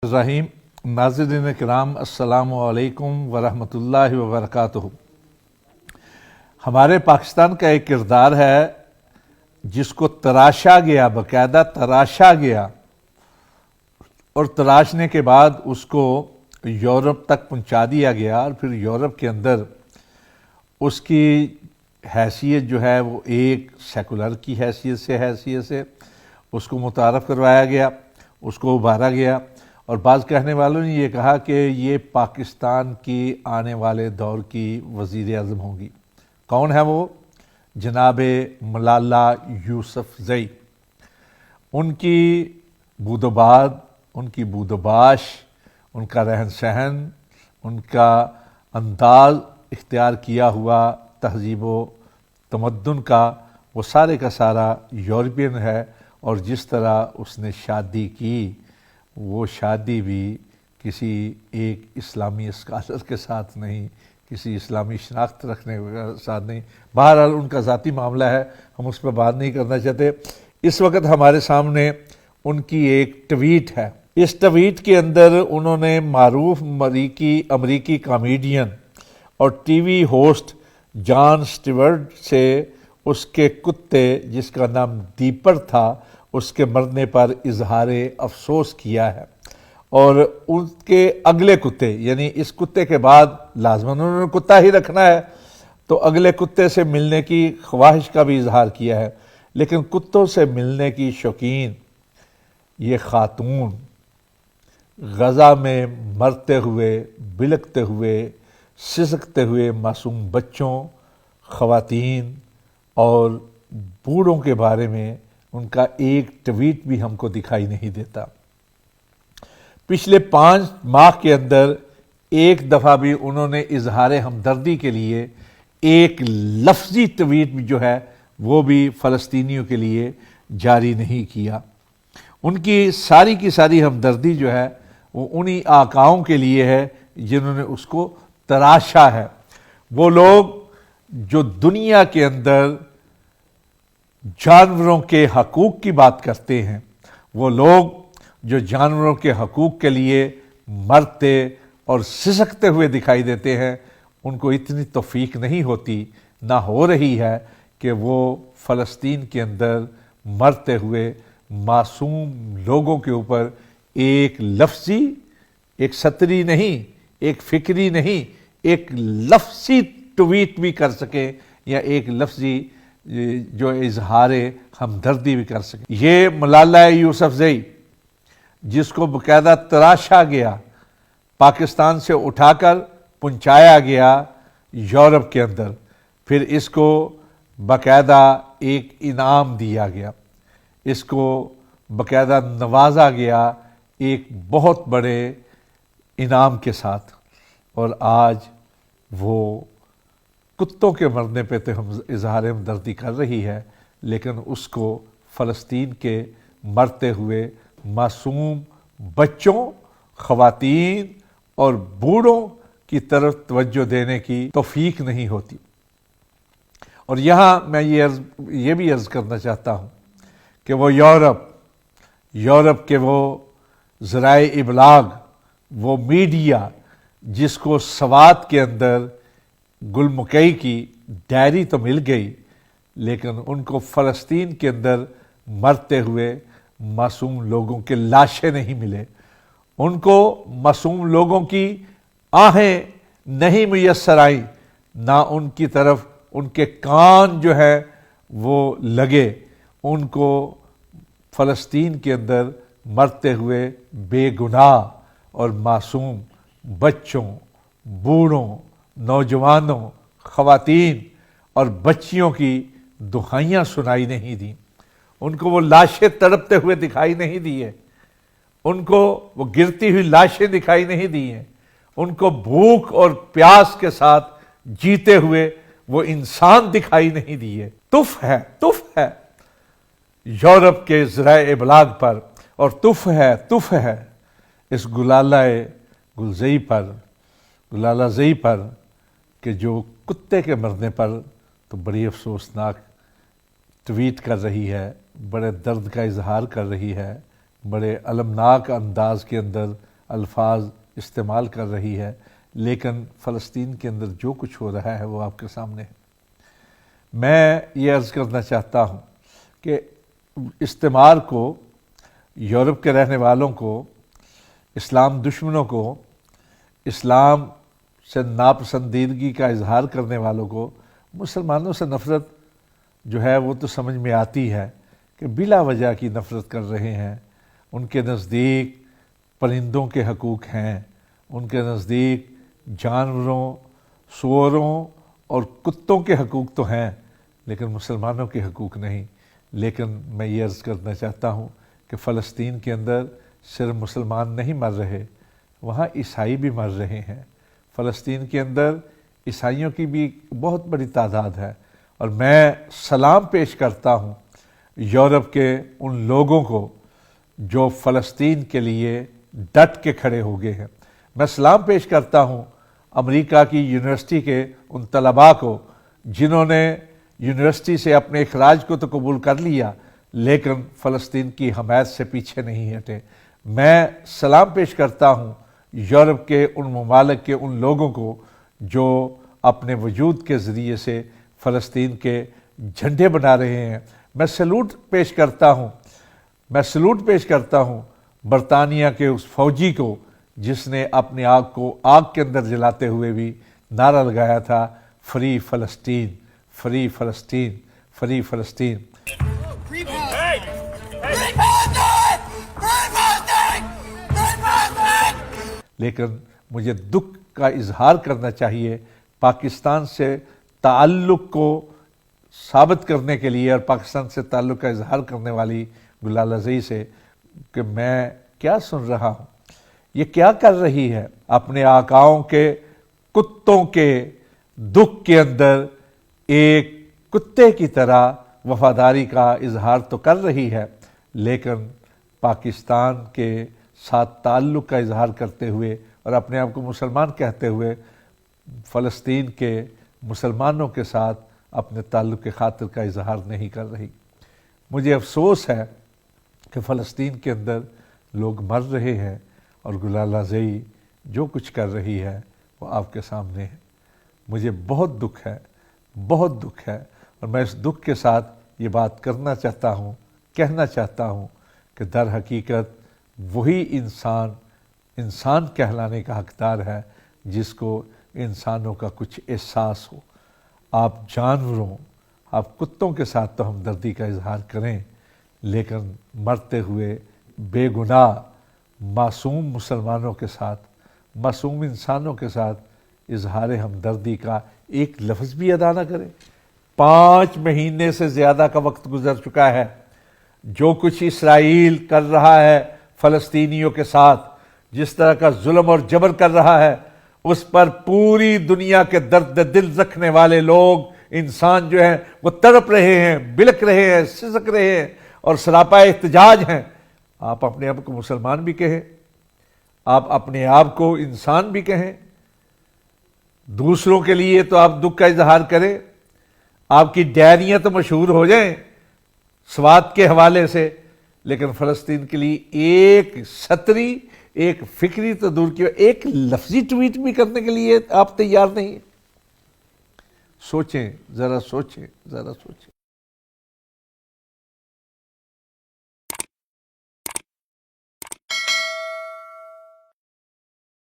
الرحیم ناظرین کرام، السلام علیکم ورحمۃ اللہ وبرکاتہ۔ ہمارے پاکستان کا ایک کردار ہے جس کو تراشا گیا، باقاعدہ تراشا گیا، اور تراشنے کے بعد اس کو یورپ تک پہنچا دیا گیا، اور پھر یورپ کے اندر اس کی حیثیت جو ہے وہ ایک سیکولر کی حیثیت سے اس کو متعارف کروایا گیا، اس کو ابھارا گیا، اور بعض کہنے والوں نے یہ کہا کہ یہ پاکستان کی آنے والے دور کی وزیر اعظم ہوں گی۔ کون ہے وہ؟ جناب ملالہ یوسفزئی۔ ان کی بود و باد، ان کی بود و باش، ان کا رہن سہن، ان کا انداز اختیار کیا ہوا تہذیب و تمدن کا، وہ سارے کا سارا یورپین ہے، اور جس طرح اس نے شادی کی وہ شادی بھی کسی ایک اسلامی اسکالر کے ساتھ نہیں، کسی اسلامی شناخت رکھنے کے ساتھ نہیں۔ بہرحال ان کا ذاتی معاملہ ہے، ہم اس پہ بات نہیں کرنا چاہتے۔ اس وقت ہمارے سامنے ان کی ایک ٹویٹ ہے۔ اس ٹویٹ کے اندر انہوں نے معروف امریکی کامیڈین اور ٹی وی ہوسٹ جان سٹیورٹ سے اس کے کتے، جس کا نام دیپر تھا، اس کے مرنے پر اظہار افسوس کیا ہے، اور ان کے اگلے کتے، یعنی اس کتے کے بعد لازماً انہوں نے کتا ہی رکھنا ہے، تو اگلے کتے سے ملنے کی خواہش کا بھی اظہار کیا ہے۔ لیکن کتوں سے ملنے کی شوقین یہ خاتون غزہ میں مرتے ہوئے، بلکتے ہوئے، سسکتے ہوئے معصوم بچوں، خواتین اور بوڑھوں کے بارے میں ان کا ایک ٹویٹ بھی ہم کو دکھائی نہیں دیتا۔ پچھلے 5 ماہ کے اندر ایک دفعہ بھی انہوں نے اظہار ہمدردی کے لیے ایک لفظی ٹویٹ جو ہے وہ بھی فلسطینیوں کے لیے جاری نہیں کیا۔ ان کی ساری ہمدردی جو ہے وہ انہی آقاؤں کے لیے ہے جنہوں نے اس کو تراشا ہے۔ وہ لوگ جو دنیا کے اندر جانوروں کے حقوق کی بات کرتے ہیں، وہ لوگ جو جانوروں کے حقوق کے لیے مرتے اور سسکتے ہوئے دکھائی دیتے ہیں، ان کو اتنی توفیق نہیں ہوتی، نہ ہو رہی ہے کہ وہ فلسطین کے اندر مرتے ہوئے معصوم لوگوں کے اوپر ایک لفظی، ایک سطری نہیں، ایک فکری نہیں، ایک لفظی ٹویٹ بھی کر سکیں، یا ایک لفظی جو اظہار ہمدردی بھی کر سکیں۔ یہ ملالہ یوسفزئی، جس کو باقاعدہ تراشا گیا، پاکستان سے اٹھا کر پہنچایا گیا یورپ کے اندر، پھر اس کو باقاعدہ ایک انعام دیا گیا، اس کو باقاعدہ نوازا گیا ایک بہت بڑے انعام کے ساتھ، اور آج وہ کتوں کے مرنے پہ تو ہم اظہار ہمدردی کر رہی ہے، لیکن اس کو فلسطین کے مرتے ہوئے معصوم بچوں، خواتین اور بوڑھوں کی طرف توجہ دینے کی توفیق نہیں ہوتی۔ اور یہاں میں یہ بھی عرض کرنا چاہتا ہوں کہ وہ یورپ کے وہ ذرائع ابلاغ، وہ میڈیا جس کو سوات کے اندر گل مکئی کی ڈائری تو مل گئی، لیکن ان کو فلسطین کے اندر مرتے ہوئے معصوم لوگوں کے لاشیں نہیں ملے، ان کو معصوم لوگوں کی آہیں نہیں میسر آئیں، نہ ان کی طرف ان کے کان جو ہے وہ لگے، ان کو فلسطین کے اندر مرتے ہوئے بے گناہ اور معصوم بچوں، بوڑھوں، نوجوانوں، خواتین اور بچیوں کی دہائیاں سنائی نہیں دیں، ان کو وہ لاشیں تڑپتے ہوئے دکھائی نہیں دیے، ان کو وہ گرتی ہوئی لاشیں دکھائی نہیں دی ہیں، ان کو بھوک اور پیاس کے ساتھ جیتے ہوئے وہ انسان دکھائی نہیں دیے۔ تف ہے یورپ کے ذرائع ابلاغ پر، اور تف ہے اس گلالہ زئی پر کہ جو کتے کے مرنے پر تو بڑی افسوسناک ٹویٹ کر رہی ہے، بڑے درد کا اظہار کر رہی ہے، بڑے المناک انداز کے اندر الفاظ استعمال کر رہی ہے، لیکن فلسطین کے اندر جو کچھ ہو رہا ہے وہ آپ کے سامنے ہے۔ میں یہ عرض کرنا چاہتا ہوں کہ استعمار کو، یورپ کے رہنے والوں کو، اسلام دشمنوں کو، اسلام سے ناپسندیدگی کا اظہار کرنے والوں کو مسلمانوں سے نفرت جو ہے وہ تو سمجھ میں آتی ہے کہ بلا وجہ کی نفرت کر رہے ہیں۔ ان کے نزدیک پرندوں کے حقوق ہیں، ان کے نزدیک جانوروں، سوروں اور کتوں کے حقوق تو ہیں، لیکن مسلمانوں کے حقوق نہیں۔ لیکن میں یہ عرض کرنا چاہتا ہوں کہ فلسطین کے اندر صرف مسلمان نہیں مر رہے، وہاں عیسائی بھی مر رہے ہیں۔ فلسطین کے اندر عیسائیوں کی بھی بہت بڑی تعداد ہے، اور میں سلام پیش کرتا ہوں یورپ کے ان لوگوں کو جو فلسطین کے لیے ڈٹ کے کھڑے ہو گئے ہیں۔ میں سلام پیش کرتا ہوں امریکہ کی یونیورسٹی کے ان طلباء کو جنہوں نے یونیورسٹی سے اپنے اخراج کو تو قبول کر لیا، لیکن فلسطین کی حمایت سے پیچھے نہیں ہٹے۔ میں سلام پیش کرتا ہوں یورپ کے ان ممالک کے ان لوگوں کو جو اپنے وجود کے ذریعے سے فلسطین کے جھنڈے بنا رہے ہیں۔ میں سلوٹ پیش کرتا ہوں برطانیہ کے اس فوجی کو جس نے اپنی آگ کو آگ کے اندر جلاتے ہوئے بھی نعرہ لگایا تھا، فری فلسطین، فری فلسطین، فری فلسطین۔ لیکن مجھے دکھ کا اظہار کرنا چاہیے پاکستان سے تعلق کو ثابت کرنے کے لیے اور پاکستان سے تعلق کا اظہار کرنے والی گلالہ زئی سے کہ میں کیا سن رہا ہوں، یہ کیا کر رہی ہے؟ اپنے آقاؤں کے کتوں کے دکھ کے اندر ایک کتے کی طرح وفاداری کا اظہار تو کر رہی ہے، لیکن پاکستان کے ساتھ تعلق کا اظہار کرتے ہوئے اور اپنے آپ کو مسلمان کہتے ہوئے فلسطین کے مسلمانوں کے ساتھ اپنے تعلق کے خاطر کا اظہار نہیں کر رہی۔ مجھے افسوس ہے کہ فلسطین کے اندر لوگ مر رہے ہیں، اور گلالہ زئی جو کچھ کر رہی ہے وہ آپ کے سامنے ہے۔ مجھے بہت دکھ ہے، بہت دکھ ہے، اور میں اس دکھ کے ساتھ یہ بات کرنا چاہتا ہوں، کہنا چاہتا ہوں کہ در حقیقت وہی انسان کہلانے کا حقدار ہے جس کو انسانوں کا کچھ احساس ہو۔ آپ جانوروں، آپ کتوں کے ساتھ تو ہمدردی کا اظہار کریں، لیکن مرتے ہوئے بے گناہ معصوم مسلمانوں کے ساتھ، معصوم انسانوں کے ساتھ اظہار ہمدردی کا ایک لفظ بھی ادا نہ کریں۔ 5 مہینے سے زیادہ کا وقت گزر چکا ہے۔ جو کچھ اسرائیل کر رہا ہے فلسطینیوں کے ساتھ، جس طرح کا ظلم اور جبر کر رہا ہے، اس پر پوری دنیا کے درد دل رکھنے والے لوگ، انسان جو ہیں وہ تڑپ رہے ہیں، بلک رہے ہیں، سسک رہے ہیں اور سراپا احتجاج ہیں۔ آپ اپنے آپ کو مسلمان بھی کہیں، آپ اپنے آپ کو انسان بھی کہیں، دوسروں کے لیے تو آپ دکھ کا اظہار کریں۔ آپ کی ڈائریاں تو مشہور ہو جائیں سوات کے حوالے سے، لیکن فلسطین کے لیے ایک سطری، ایک فکری تو دور کی، ایک لفظی ٹویٹ بھی کرنے کے لیے آپ تیار نہیں۔ سوچیں، ذرا سوچیں، ذرا سوچیں۔